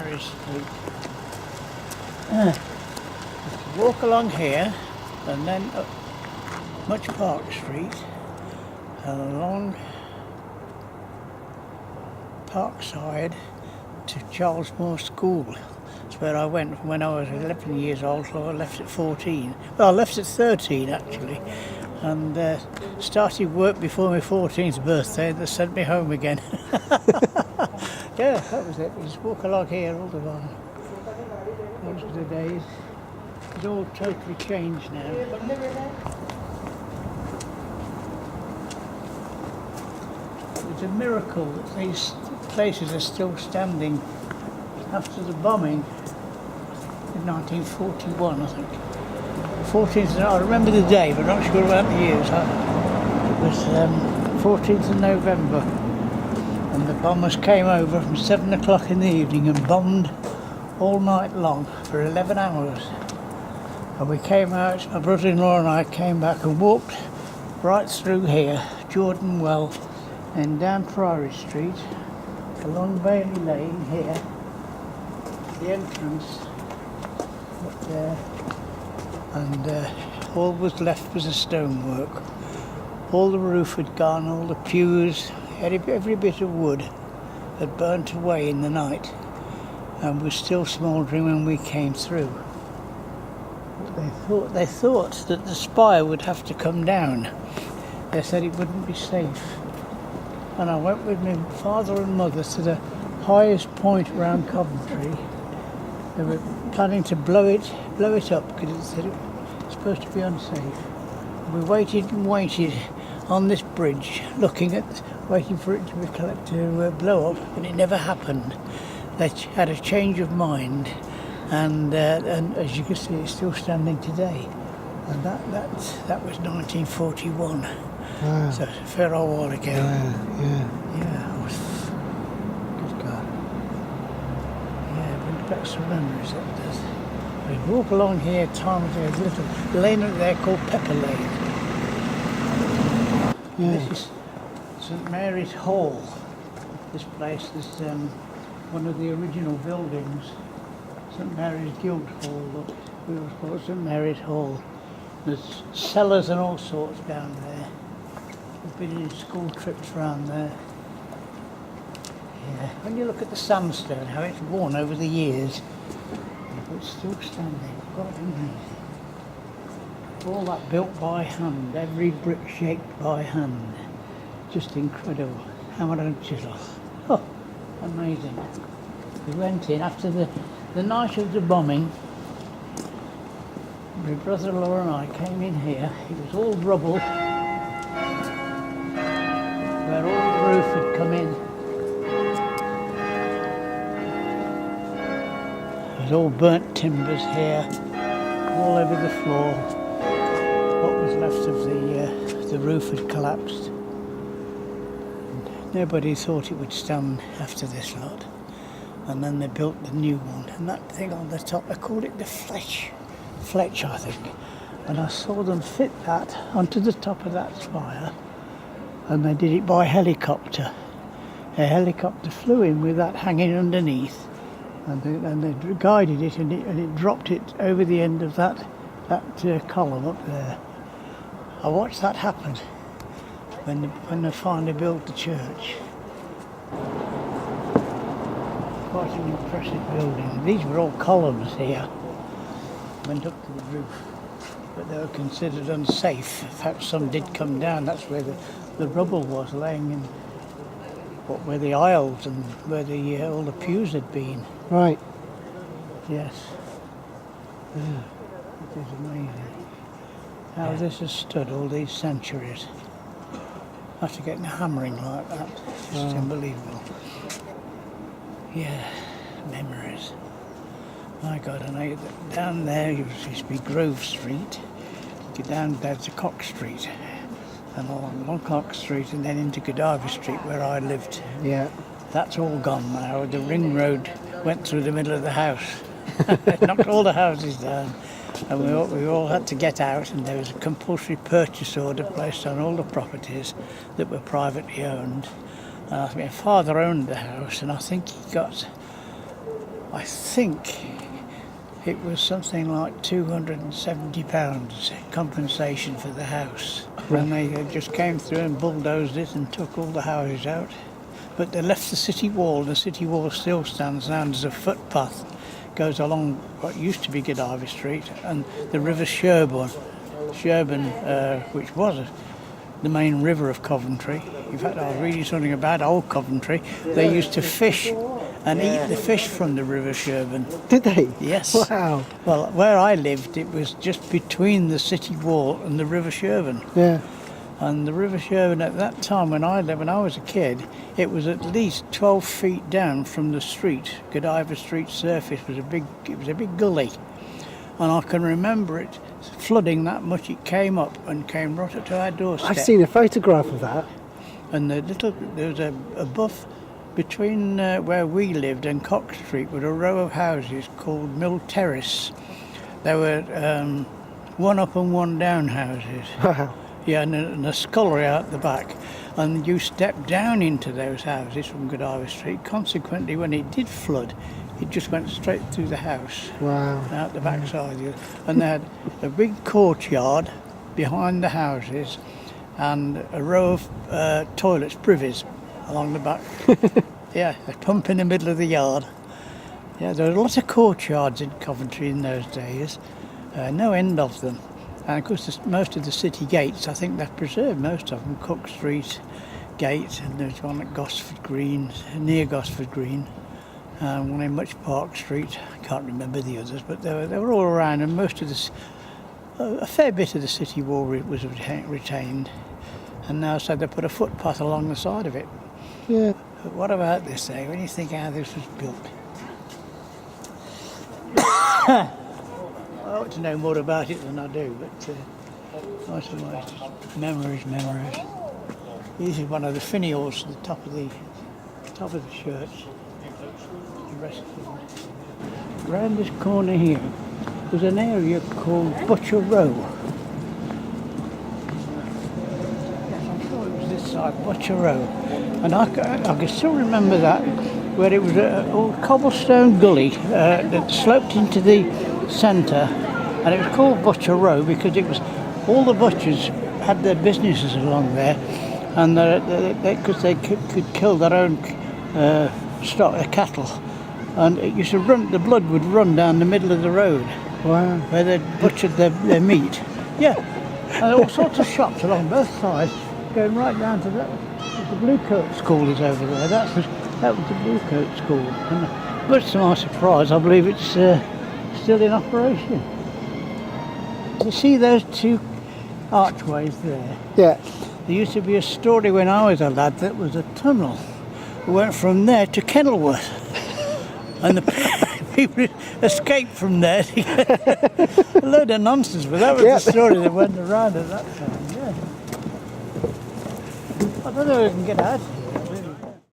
Foundaries Street. Walk along here and then up Much Park Street and along Parkside to Charles Moore School. That's where I went when I was 11 years old, so I left at 14. Well, I left at 13 actually, and started work before my 14th birthday, and they sent me home again. Yeah, that was it. We just walk along here all the time. Those were the days. It's all totally changed now. It's a miracle that these places are still standing after the bombing in 1941, I think. 14th, I remember the day, but I'm not sure about the years. It was 14th of November, and the bombers came over from 7 o'clock in the evening and bombed all night long for 11 hours. And we came out, my brother-in-law and I came back and walked right through here, Jordan Well, and down Priory Street, along Bailey Lane here, the entrance up there, and all was left was the stonework. All the roof had gone, all the pews, every bit of wood had burnt away in the night and was still smouldering when we came through. They thought that the spire would have to come down. They said it wouldn't be safe. And I went with my father and mother to the highest point around Coventry. They were planning to blow it up because it said it was supposed to be unsafe. We waited and waited on this bridge, waiting for it to blow up, and it never happened. They had a change of mind, and as you can see, it's still standing today. And that was 1941. Wow. So it's a fair old while ago. Yeah. It was, good God. Yeah, brings back some memories, that does. We walk along here, there's a little lane up there called Pepper Lane. Yeah. This is St Mary's Hall. This place is one of the original buildings. St Mary's Guildhall, look. We always call it St Mary's Hall. There's cellars and all sorts down there. We've been in school trips around there. Yeah. When you look at the sandstone, how it's worn over the years, it's still standing. God, amazing. All that built by hand, every brick shaped by hand. Just incredible. Hammer and chisel. Oh, amazing. We went in after the night of the bombing. My brother-in-law and I came in here. It was all rubble, where all the roof had come in. There's all burnt timbers here, all over the floor. What was left of the roof had collapsed. And nobody thought it would stand after this lot. And then they built the new one. And that thing on the top, they called it the Fletch, I think. And I saw them fit that onto the top of that spire. And they did it by helicopter. A helicopter flew in with that hanging underneath, and they guided it, and it dropped it over the end of that column up there. I watched that happen when they finally built the church. Quite an impressive building. These were all columns here. Went up to the roof, but they were considered unsafe. In fact, some did come down. That's where the rubble was laying in, where the aisles and where all the pews had been. Right. Yes. Yeah. It is amazing how this has stood all these centuries. After getting hammering like that, it's just unbelievable. Yeah, memories. My God, and down there used to be Grove Street. You go down to Cock Street, and along Cock Street, and then into Godiva Street where I lived. Yeah. That's all gone now. The ring road went through the middle of the house. It knocked all the houses down, and we all had to get out, and there was a compulsory purchase order placed on all the properties that were privately owned. My father owned the house, and I think he got I think it was something like £270 compensation for the house. And they just came through and bulldozed it and took all the houses out. But they left the city wall. The city wall still stands now. There's a footpath goes along what used to be Godiva Street and the River Sherburn, which was the main river of Coventry. In fact, I was reading something about old Coventry. They used to fish and eat the fish from the River Sherburn. Did they? Yes. Wow. Well, where I lived, it was just between the city wall and the River Sherburn. Yeah. And the River Sherburn at that time, when I was a kid, it was at least 12 feet down from the street. Godiva Street surface was a big gully. And I can remember it flooding that much. It came up and came right up to our doorstep. I've seen a photograph of that. And there was a buff between where we lived and Cox Street was a row of houses called Mill Terrace. There were one up and one down houses. Wow. Yeah, and a scullery out the back. And you stepped down into those houses from Godiva Street. Consequently, when it did flood, it just went straight through the house. Wow. Out the back side. And they had a big courtyard behind the houses and a row of toilets, privies, along the back. Yeah, a pump in the middle of the yard. Yeah, there were lots of courtyards in Coventry in those days. No end of them. And of course, most of the city gates, I think they've preserved most of them. Cook Street Gate, and there's one at Gosford Green, near Gosford Green, and one in Much Park Street. I can't remember the others, but they were all around, and most of a fair bit of the city wall was retained. And now, so they put a footpath along the side of it. Yeah. But what about this, though, when you think how this was built? I ought to know more about it than I do, but I suppose just memories. This is one of the finials at the top of the church. The rest of it. Round this corner here was an area called Butcher Row. Yes, I'm sure it was this side, Butcher Row. And I can still remember that, where it was an old cobblestone gully that sloped into the centre, and it was called Butcher Row because it was all the butchers had their businesses along there, and because they could kill their own stock, their cattle, and it used to run. The blood would run down the middle of the road. Wow. Where they butchered their meat. Yeah, and all sorts of shops along both sides, going right down to that. The Blue Coat School is over there. That was the Blue Coat School. And much to my surprise, I believe it's still in operation. You see those two archways there? Yeah. There used to be a story when I was a lad that was a tunnel that went from there to Kenilworth. And the people escaped from there. A load of nonsense, but that was the story that went around at that time. Yeah. I don't know if we can get out.